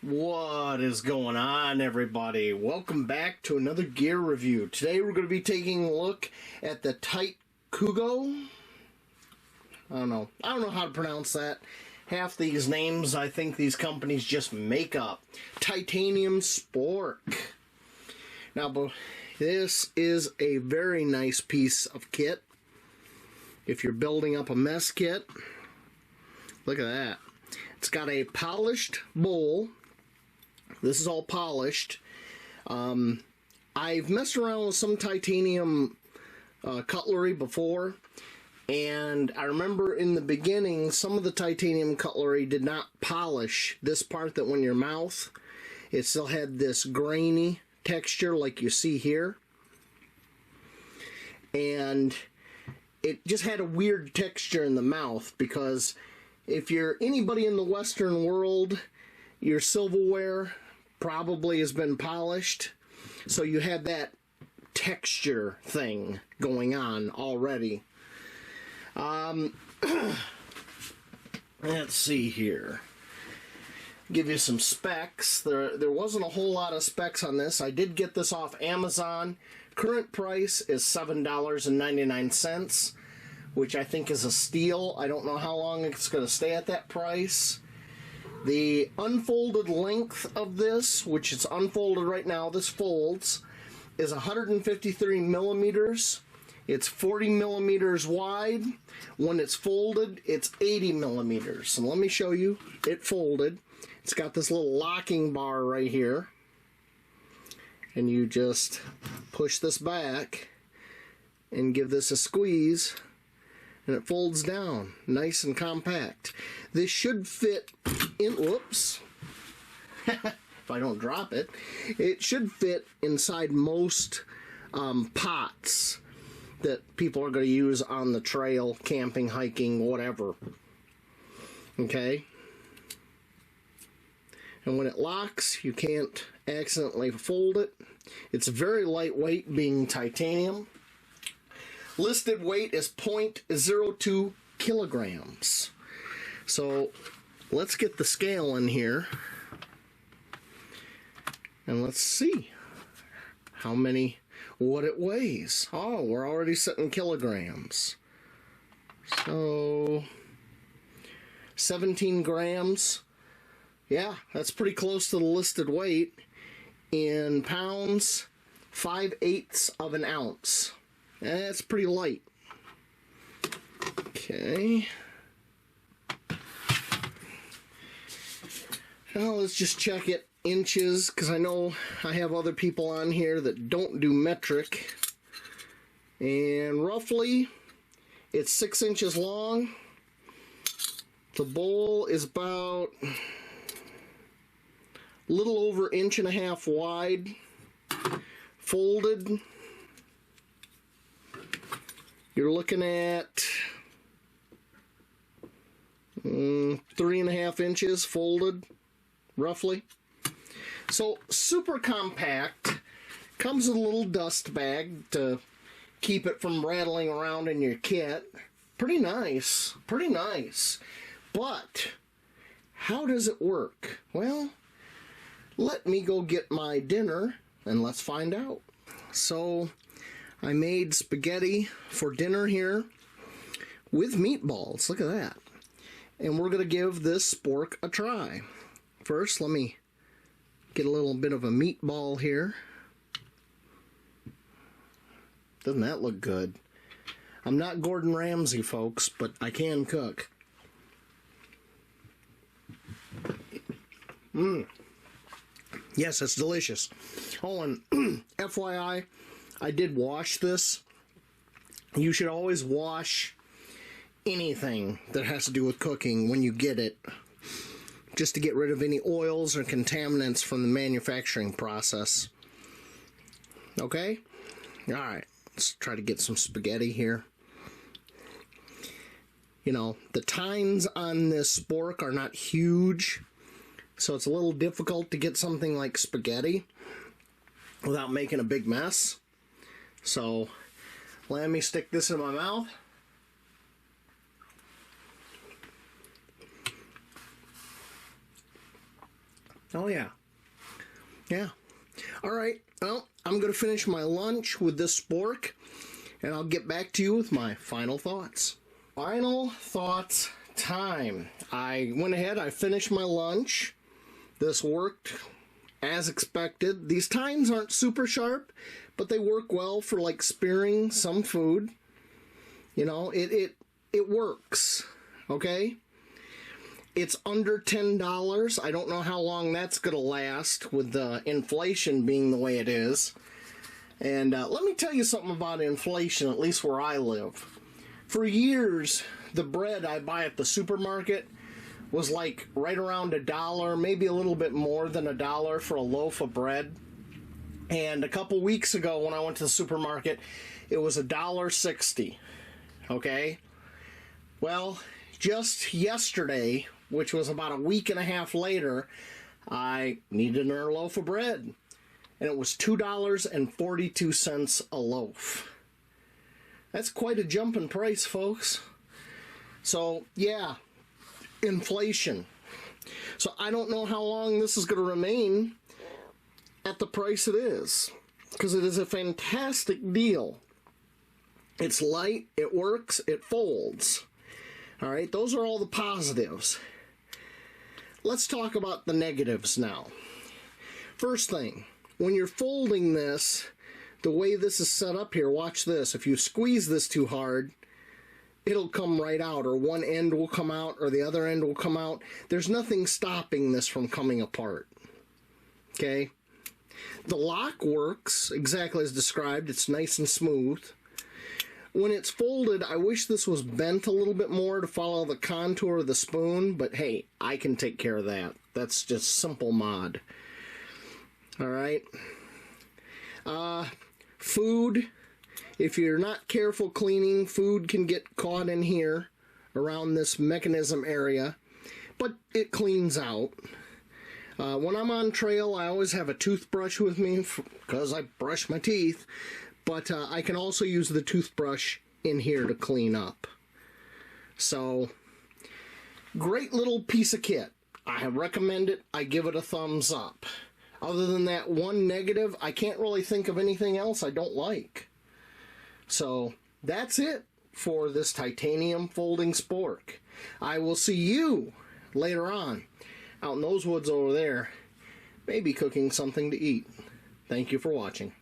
What is going on, everybody? Welcome back to another gear review. Today we're going to be taking a look at the TITECOUGO. I don't know how to pronounce that. Half these names I think these companies just make up. Titanium Spork. Now, this is a very nice piece of kit. If you're building up a mess kit, look at that. It's got a polished bowl. This is all polished. I've messed around with some titanium cutlery before, and I remember in the beginning some of the titanium cutlery did not polish this part that went in your mouth. It still had this grainy texture like you see here, and it just had a weird texture in the mouth because if you're anybody in the Western world, your silverware probably has been polished, so you have that texture thing going on already. Let's see here. Give you some specs. There wasn't a whole lot of specs on this. I did get this off Amazon. Current price is $7.99, which I think is a steal. I don't know how long it's going to stay at that price. The unfolded length of this, which is unfolded right now, this folds, is 153 millimeters. It's 40 millimeters wide. When it's folded, it's 80 millimeters. And let me show you it folded. It's got this little locking bar right here. And you just push this back and give this a squeeze, and it folds down nice and compact. This should fit in, whoops, if I don't drop it, it should fit inside most pots that people are going to use on the trail, camping, hiking, whatever. Okay? And when it locks, you can't accidentally fold it. It's very lightweight, being titanium. Listed weight is 0.02 kilograms. So let's get the scale in here and let's see what it weighs. Oh, we're already sitting kilograms. So 17 grams. Yeah, that's pretty close to the listed weight. In pounds, 5/8 of an ounce. That's pretty light. Okay. Now let's just check it inches, because I know I have other people on here that don't do metric. And roughly, it's 6 inches long. The bowl is about a little over 1.5 inches wide. Folded, you're looking at 3.5 inches folded, roughly. So super compact. Comes with a little dust bag to keep it from rattling around in your kit. Pretty nice, pretty nice. But how does it work? Well, let me go get my dinner and let's find out. So I made spaghetti for dinner here with meatballs. Look at that. And we're going to give this spork a try. First, let me get a little bit of a meatball here. Doesn't that look good? I'm not Gordon Ramsay, folks, but I can cook. Yes, it's delicious. Oh, and FYI, I did wash this. You should always wash anything that has to do with cooking when you get it, just to get rid of any oils or contaminants from the manufacturing process. Okay? Alright, let's try to get some spaghetti here. You know, the tines on this spork are not huge, so it's a little difficult to get something like spaghetti without making a big mess. So let me stick this in my mouth. Oh, yeah. Yeah. All right. Well, I'm going to finish my lunch with this Spork, and I'll get back to you with my final thoughts. Final thoughts time. I went ahead, I finished my lunch. This worked as expected. These tines aren't super sharp, but they work well for like spearing some food. You know, it works. Okay? It's under $10. I don't know how long that's going to last with the inflation being the way it is. And let me tell you something about inflation, at least where I live. For years, the bread I buy at the supermarket was like right around $1, maybe a little bit more than $1 for a loaf of bread. And a couple weeks ago when I went to the supermarket, it was $1.60. Okay? Well, just yesterday, which was about a week and a half later, I needed another loaf of bread. And it was $2.42 a loaf. That's quite a jump in price, folks. So, yeah, inflation. So I don't know how long this is going to remain at the price it is, because it is a fantastic deal. It's light, it works, it folds. All right, those are all the positives. Let's talk about the negatives now. First thing, when you're folding this, the way this is set up here, watch this. If you squeeze this too hard, it'll come right out, or one end will come out, or the other end will come out. There's nothing stopping this from coming apart. Okay? The lock works exactly as described. It's nice and smooth. When it's folded, I wish this was bent a little bit more to follow the contour of the spoon, but hey, I can take care of that. That's just simple mod. Alright. Food. If you're not careful cleaning, food can get caught in here around this mechanism area, but it cleans out. When I'm on trail, I always have a toothbrush with me because I brush my teeth, but I can also use the toothbrush in here to clean up. So, great little piece of kit. I recommend it. I give it a thumbs up. Other than that one negative, I can't really think of anything else I don't like. So, that's it for this titanium folding spork. I will see you later on out in those woods over there, maybe cooking something to eat. Thank you for watching.